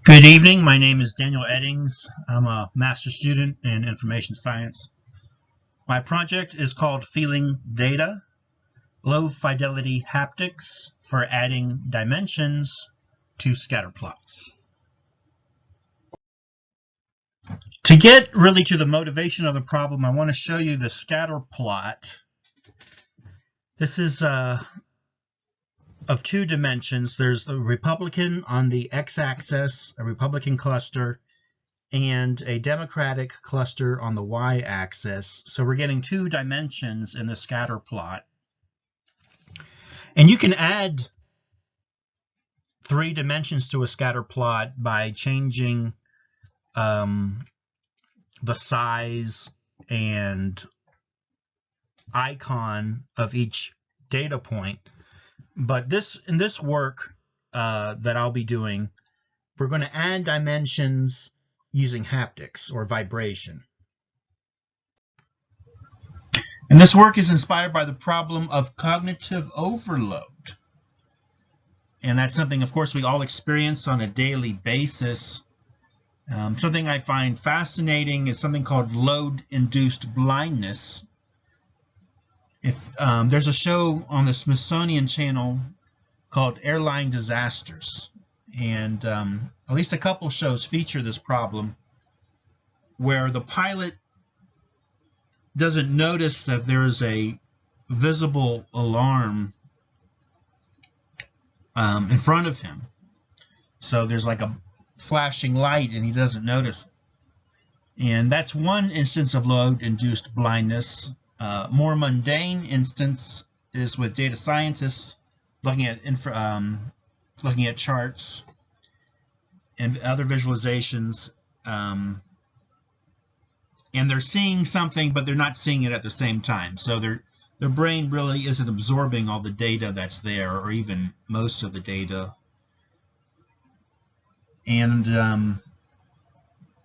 Good evening. My name is Daniel Eddings. I'm a master's student in information science. My project is called Feeling Data, Low-Fidelity Haptics for adding dimensions to scatterplots. To get really to the motivation of the problem, I want to show you the scatterplot. This is of two dimensions. There's the Republican on the x-axis, a Republican cluster, and a Democratic cluster on the y-axis. So we're getting two dimensions in the scatter plot. And you can add three dimensions to a scatter plot by changing the size and icon of each data point. But in this work that I'll be doing, we're going to add dimensions using haptics or vibration. And this work is inspired by the problem of cognitive overload. And that's something, of course, we all experience on a daily basis. Something I find fascinating is something called load-induced blindness. If there's a show on the Smithsonian Channel called Airline Disasters, and at least a couple shows feature this problem where the pilot doesn't notice that there's a visible alarm in front of him. So there's like a flashing light and he doesn't notice. And that's one instance of load-induced blindness. More mundane instance is with data scientists looking at charts and other visualizations, and they're seeing something, but they're not seeing it at the same time. So their brain really isn't absorbing all the data that's there, or even most of the data. And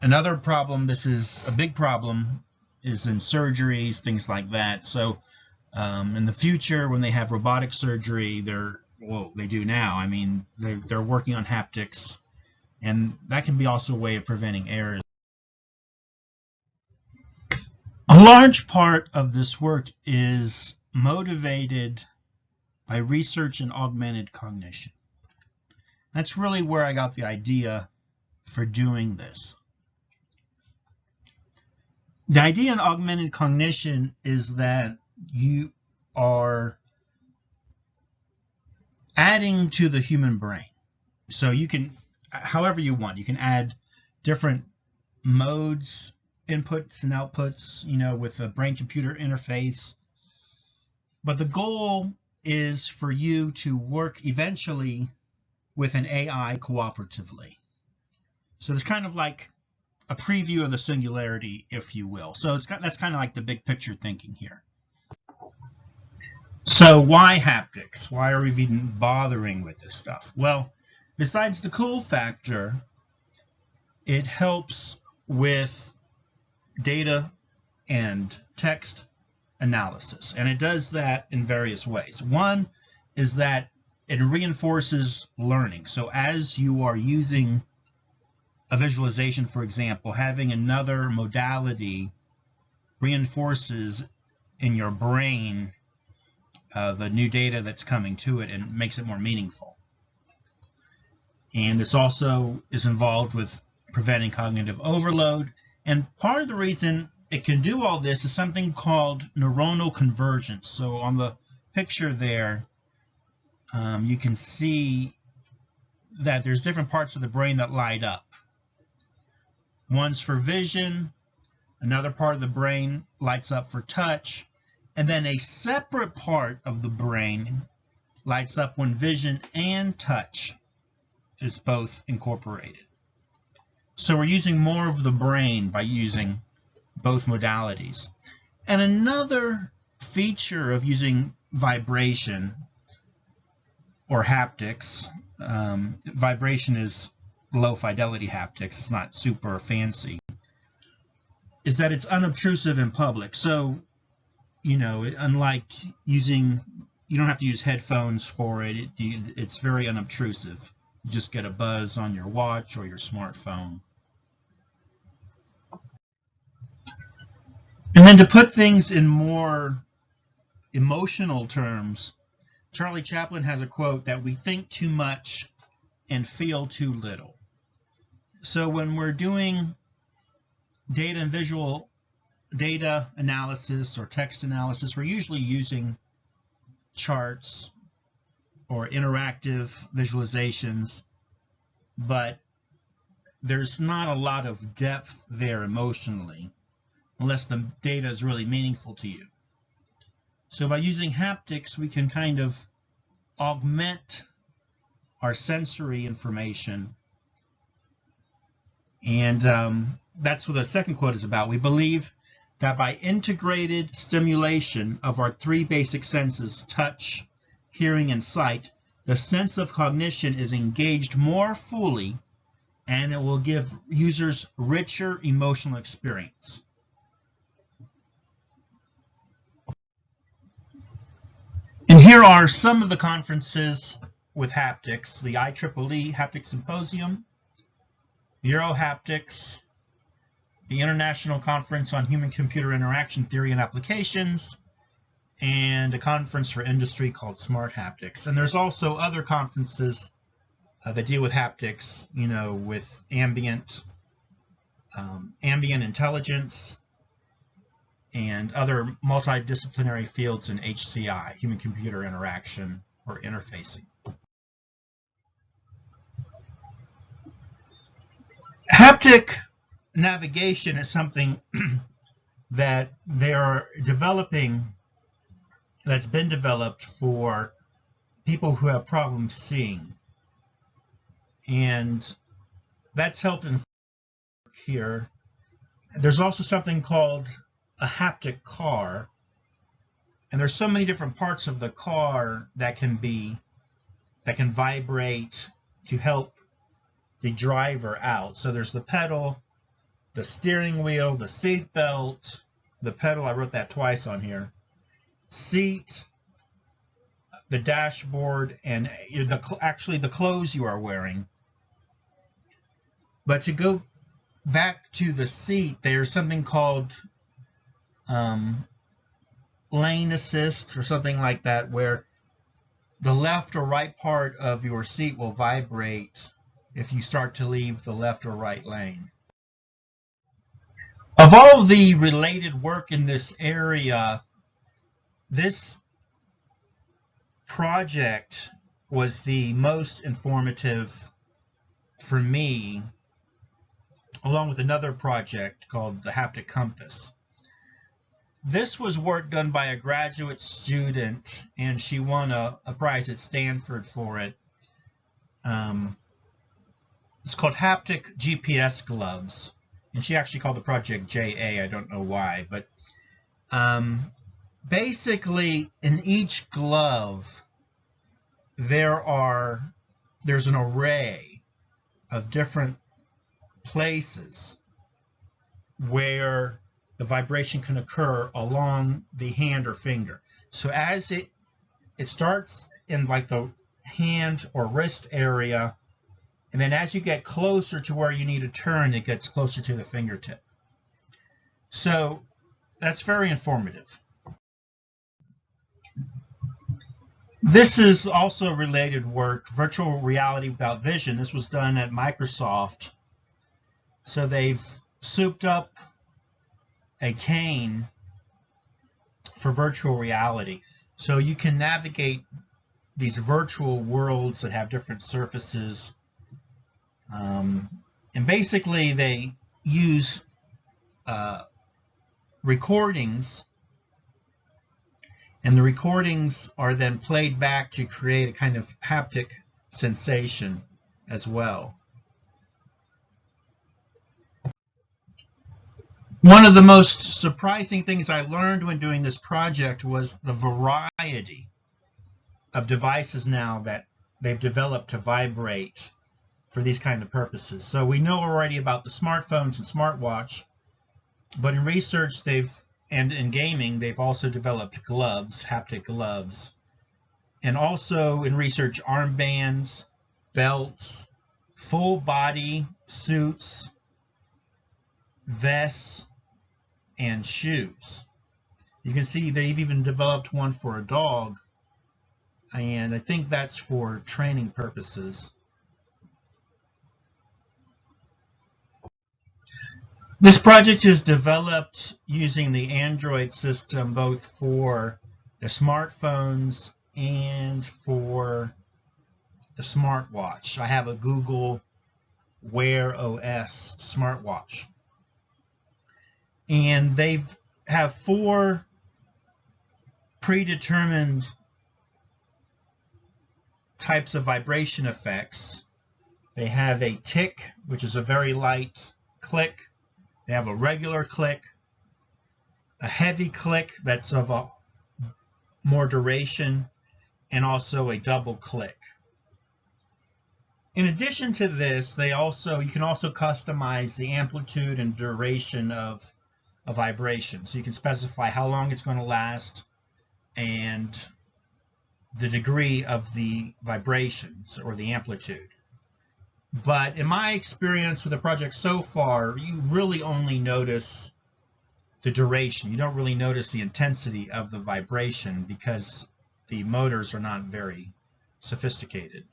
another problem, this is a big problem, is in surgeries, things like that. So in the future, when they have robotic surgery, they do now. I mean, they're working on haptics, and that can be also a way of preventing errors. A large part of this work is motivated by research in augmented cognition. That's really where I got the idea for doing this. The idea in augmented cognition is that you are adding to the human brain. So you can, however you want, you can add different modes, inputs and outputs, with a brain-computer interface. But the goal is for you to work eventually with an AI cooperatively. So it's kind of like a preview of the singularity, if you will. So that's kind of like the big picture thinking here. So why haptics? Why are we even bothering with this stuff? Well, besides the cool factor, it helps with data and text analysis. And it does that in various ways. One is that it reinforces learning. So as you are using a visualization, for example, having another modality reinforces in your brain the new data that's coming to it and makes it more meaningful. And this also is involved with preventing cognitive overload. And part of the reason it can do all this is something called neuronal convergence. So on the picture there, you can see that there's different parts of the brain that light up. One's for vision, another part of the brain lights up for touch, and then a separate part of the brain lights up when vision and touch is both incorporated. So we're using more of the brain by using both modalities. And another feature of using vibration or haptics, vibration is low fidelity haptics, it's not super fancy, is that it's unobtrusive in public. So, unlike using, you don't have to use headphones for it, it's very unobtrusive. You just get a buzz on your watch or your smartphone. And then to put things in more emotional terms, Charlie Chaplin has a quote that we think too much and feel too little. So when we're doing data and visual data analysis or text analysis, we're usually using charts or interactive visualizations, but there's not a lot of depth there emotionally unless the data is really meaningful to you. So by using haptics, we can kind of augment our sensory information. And that's what the second quote is about. We believe that by integrated stimulation of our three basic senses, touch, hearing, and sight, the sense of cognition is engaged more fully, and it will give users richer emotional experience. And here are some of the conferences with haptics: the IEEE Haptic Symposium, Haptics, the International Conference on Human-Computer Interaction Theory and Applications, and a conference for industry called Smart Haptics. And there's also other conferences that deal with haptics, you know, with ambient intelligence and other multidisciplinary fields in HCI, human-computer interaction or interfacing. Haptic navigation is something that they're developing, that's been developed for people who have problems seeing. And that's helped in here. There's also something called a haptic car. And there's so many different parts of the car that can vibrate to help the driver out. So there's the pedal, the steering wheel, the seat belt, the pedal, I wrote that twice on here, seat, the dashboard, and actually the clothes you are wearing. But to go back to the seat, there's something called lane assist or something like that, where the left or right part of your seat will vibrate if you start to leave the left or right lane. Of all of the related work in this area, this project was the most informative for me, along with another project called the Haptic Compass. This was work done by a graduate student, and she won a prize at Stanford for it. It's called Haptic GPS Gloves, and she actually called the project JA. I don't know why, but basically in each glove there's an array of different places where the vibration can occur along the hand or finger. So as it starts in like the hand or wrist area, and then as you get closer to where you need to turn, it gets closer to the fingertip. So that's very informative. This is also related work, virtual reality without vision. This was done at Microsoft. So they've souped up a cane for virtual reality. So you can navigate these virtual worlds that have different surfaces. And basically they use recordings, and the recordings are then played back to create a kind of haptic sensation as well. One of the most surprising things I learned when doing this project was the variety of devices now that they've developed to vibrate for these kind of purposes. So we know already about the smartphones and smartwatch, but in research and in gaming, they've also developed gloves, haptic gloves, and also in research armbands, belts, full body suits, vests, and shoes. You can see they've even developed one for a dog, and I think that's for training purposes. This project is developed using the Android system both for the smartphones and for the smartwatch. I have a Google Wear OS smartwatch. And they have 4 predetermined types of vibration effects. They have a tick, which is a very light click. They have a regular click, a heavy click that's of a more duration, and also a double click. In addition to this, you can also customize the amplitude and duration of a vibration. So you can specify how long it's going to last and the degree of the vibrations or the amplitude. But in my experience with the project so far, you really only notice the duration. You don't really notice the intensity of the vibration because the motors are not very sophisticated.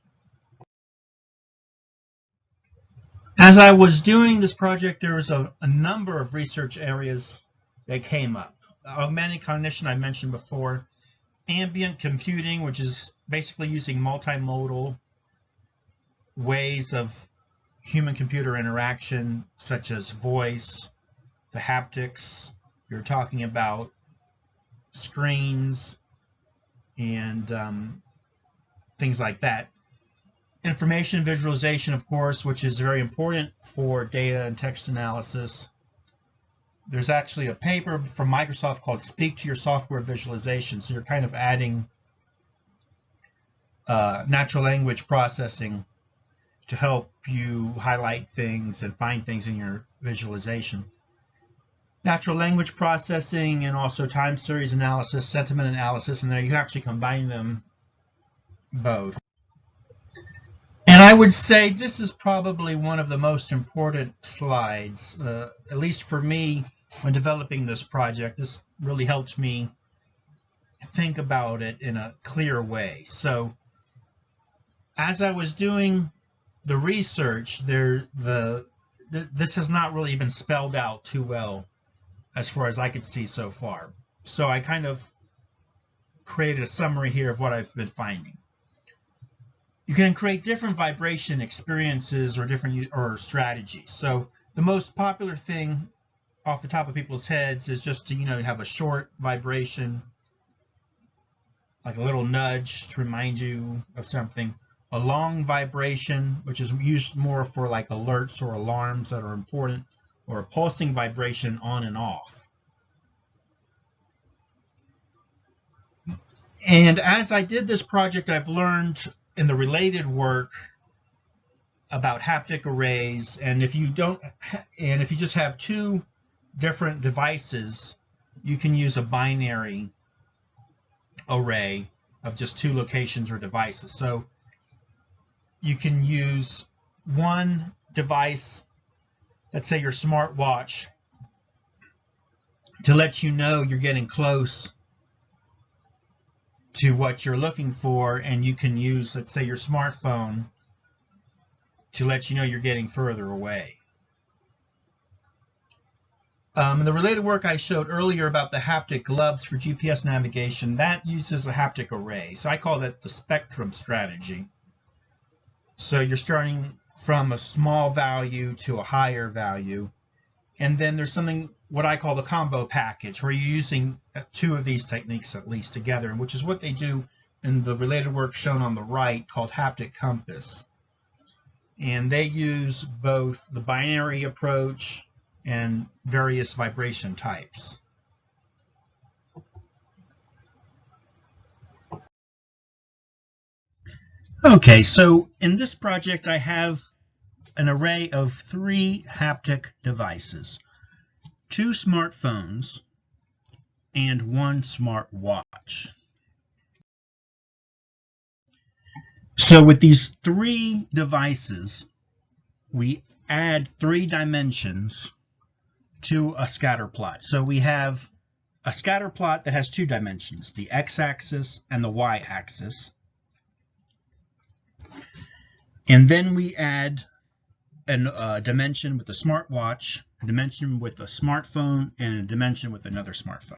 As I was doing this project, there was a number of research areas that came up. Augmented cognition I mentioned before, ambient computing, which is basically using multimodal ways of human-computer interaction, such as voice, the haptics. You're talking about screens and things like that. Information visualization, of course, which is very important for data and text analysis. There's actually a paper from Microsoft called Speak to Your Software Visualization. So you're kind of adding natural language processing to help you highlight things and find things in your visualization. Natural language processing and also time series analysis, sentiment analysis, and there you can actually combine them both. And I would say this is probably one of the most important slides, at least for me when developing this project. This really helped me think about it in a clear way. So as I was doing the research, this has not really been spelled out too well as far as I could see so far. So I kind of created a summary here of what I've been finding. You can create different vibration experiences or different strategies. So the most popular thing off the top of people's heads is just to have a short vibration, like a little nudge to remind you of something. A long vibration, which is used more for like alerts or alarms that are important, or a pulsing vibration on and off. And as I did this project, I've learned in the related work about haptic arrays, and if you just have 2 different devices, you can use a binary array of just 2 locations or devices. So you can use one device, let's say your smartwatch, to let you know you're getting close to what you're looking for, and you can use, let's say, your smartphone to let you know you're getting further away. In the related work I showed earlier about the haptic gloves for GPS navigation, that uses a haptic array. So I call that the spectrum strategy. So you're starting from a small value to a higher value. And then there's something, what I call the combo package, where you're using 2 of these techniques at least together, which is what they do in the related work shown on the right called Haptic Compass. And they use both the binary approach and various vibration types. Okay, so in this project I have an array of 3 haptic devices, 2 smartphones, and 1 smartwatch. So with these three devices, we add 3 dimensions to a scatter plot. So we have a scatter plot that has 2 dimensions, the x-axis and the y-axis. And then we add a dimension with a smartwatch, a dimension with a smartphone, and a dimension with another smartphone.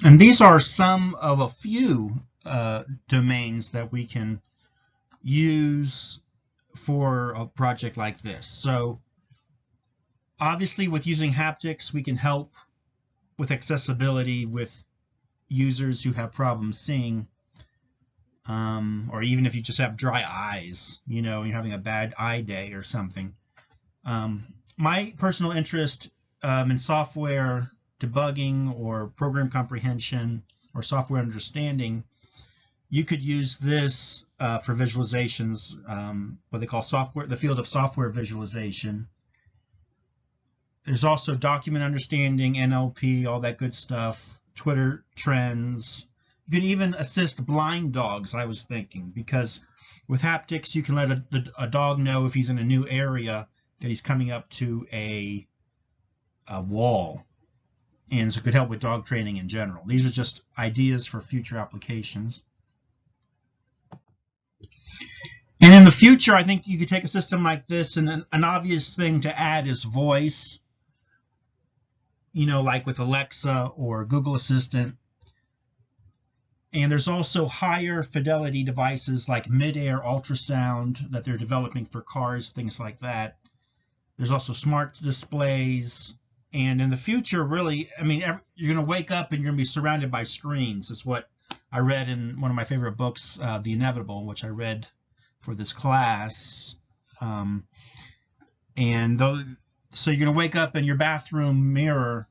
And these are some of a few domains that we can use for a project like this. So obviously with using haptics, we can help with accessibility with users who have problems seeing, or even if you just have dry eyes, you know, you're having a bad eye day or something. My personal interest in software debugging or program comprehension or software understanding, you could use this for visualizations, what they call software, the field of software visualization. There's also document understanding, NLP, all that good stuff, Twitter trends. You can even assist blind dogs, I was thinking, because with haptics, you can let a dog know if he's in a new area that he's coming up to a wall. And so it could help with dog training in general. These are just ideas for future applications. And in the future, I think you could take a system like this, and an obvious thing to add is voice, you know, like with Alexa or Google Assistant. And there's also higher fidelity devices like mid-air ultrasound that they're developing for cars, things like that. There's also smart displays. And in the future, really, I mean, you're going to wake up and you're going to be surrounded by screens, is what I read in one of my favorite books, The Inevitable, which I read for this class. So you're going to wake up and your bathroom mirror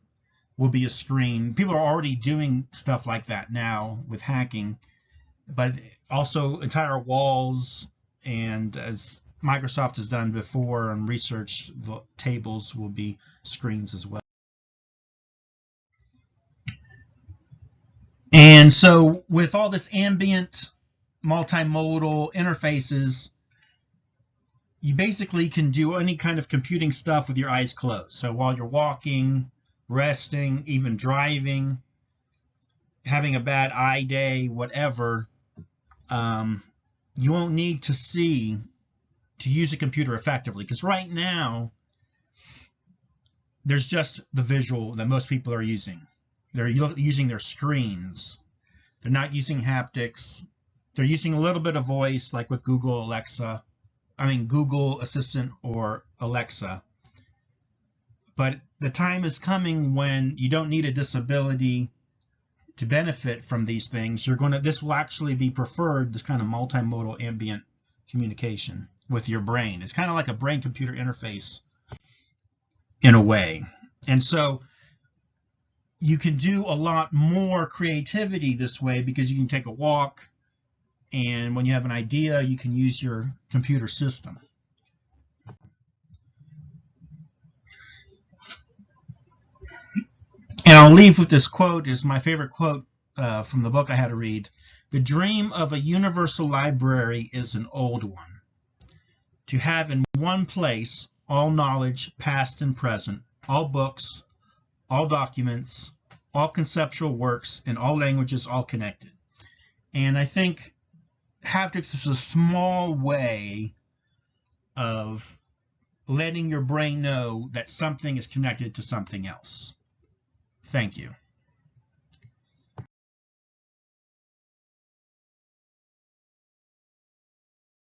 will be a screen. People are already doing stuff like that now with hacking, but also entire walls, and as Microsoft has done before and research, the tables will be screens as well. And so with all this ambient multimodal interfaces, you basically can do any kind of computing stuff with your eyes closed. So while you're walking, resting, even driving, having a bad eye day, whatever, you won't need to see to use a computer effectively, because right now there's just the visual that most people are using. They're using their screens. They're not using haptics. They're using a little bit of voice, like with Google Assistant or Alexa. But the time is coming when you don't need a disability to benefit from these things. This will actually be preferred, this kind of multimodal ambient communication with your brain. It's kind of like a brain-computer interface in a way. And so you can do a lot more creativity this way, because you can take a walk, and when you have an idea, you can use your computer system. And I'll leave with this quote. Is my favorite quote from the book I had to read. The dream of a universal library is an old one. To have in one place all knowledge, past and present, all books, all documents, all conceptual works, in all languages, all connected. And I think haptics is a small way of letting your brain know that something is connected to something else. Thank you.